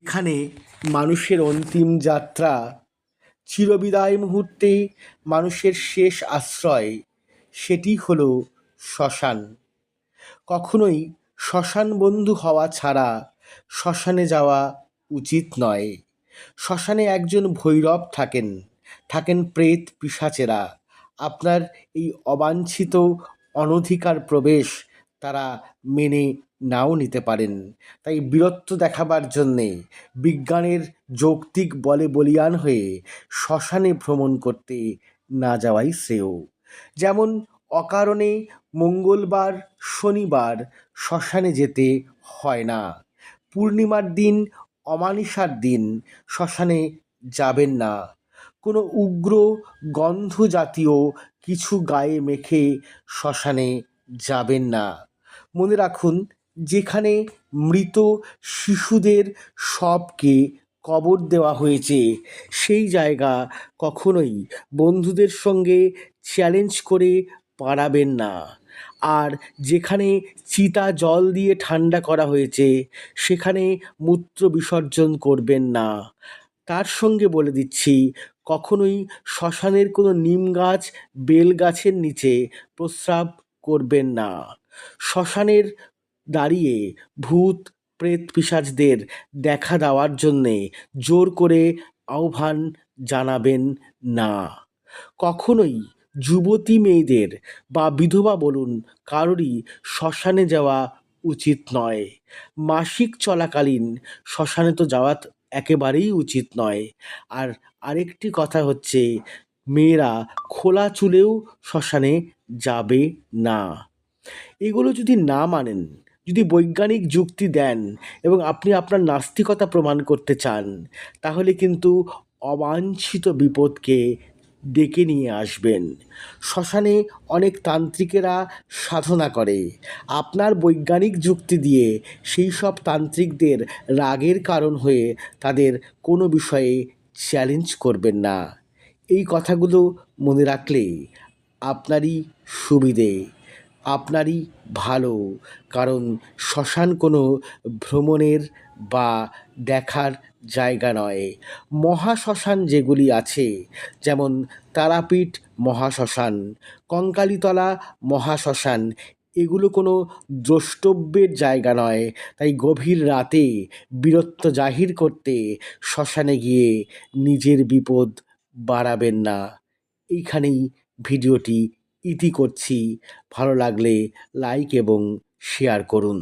এখানে মানুষের অন্তিম যাত্রা, চিরবিদায় মুহূর্তে মানুষের শেষ আশ্রয়, সেটি হলো শ্মশান। কখনোই শ্মশান বন্ধু হওয়া ছাড়া শ্মশানে যাওয়া উচিত নয়। শ্মশানে একজন ভৈরব থাকেন, থাকেন প্রেত পিশাচেরা। আপনার এই অবাঞ্ছিত অনধিকার প্রবেশ তারা মেনে নাও নিতে পারেন। তাই বীরত্ব দেখাবার জন্যে বিজ্ঞানের যৌক্তিক বলে বলীয়ান হয়ে শ্মশানে ভ্রমণ করতে না যাওয়াই শ্রেয়। যেমন অকারণে মঙ্গলবার শনিবার শ্মশানে যেতে হয় না। পূর্ণিমার দিন অমানিসার দিন শ্মশানে যাবেন না। কোনো উগ্র গন্ধ জাতীয় কিছু গায়ে মেখে শ্মশানে যাবেন না। মনে রাখুন, যেখানে মৃত শিশুদের শবকে কবর দেওয়া হয়েছে সেই জায়গা কখনোই বন্ধুদের সঙ্গে চ্যালেঞ্জ করে পারাবেন না। আর যেখানে চিতা জল দিয়ে ঠান্ডা করা হয়েছে সেখানে মূত্র বিসর্জন করবেন না। তার সঙ্গে বলে দিচ্ছি, কখনোই শ্মশানের কোনো নিম গাছ বেল গাছের নিচে প্রস্রাব করবেন না। শ্মশানের দাঁড়িয়ে ভূত প্রেত পিশাচদের দেখা দেওয়ার জন্যে জোর করে আহ্বান জানাবেন না। কখনোই যুবতী মেয়েদের বা বিধবা বলুন কারোরই শ্মশানে যাওয়া উচিত নয়। মাসিক চলাকালীন শ্মশানে তো যাওয়া একেবারেই উচিত নয়। আর আরেকটি কথা হচ্ছে, মেয়েরা খোলা চুলেও শ্মশানে যাবে না। এগুলো যদি না মানেন, যদি বৈজ্ঞানিক যুক্তি দেন এবং আপনি আপনার নাস্তিকতা প্রমাণ করতে চান, তাহলে কিন্তু অবাঞ্ছিত বিপদকে ডেকে নিয়ে আসবেন। শ্মশানে অনেক তান্ত্রিকেরা সাধনা করে। আপনার বৈজ্ঞানিক যুক্তি দিয়ে সেই সব তান্ত্রিকদের রাগের কারণ হয়ে তাদের কোনো বিষয়ে চ্যালেঞ্জ করবেন না। এই কথাগুলো মনে রাখলে আপনারই সুবিধে, আপনারই ভালো। কারণ শ্মশান কোনো ভ্রমণের বা দেখার জায়গা নয়। মহাশ্মশান যেগুলি আছে, যেমন তারাপীঠ মহাশ্মশান, কঙ্কালীতলা মহাশ্মশান, এগুলো কোনো দ্রষ্টব্যের জায়গা নয়। তাই গভীর রাতে বীরত্ব জাহির করতে শ্মশানে গিয়ে নিজের বিপদ বাড়াবেন না। এইখানেই ভিডিওটি ইতি করছি। ভালো লাগলে লাইক এবং শেয়ার করুন।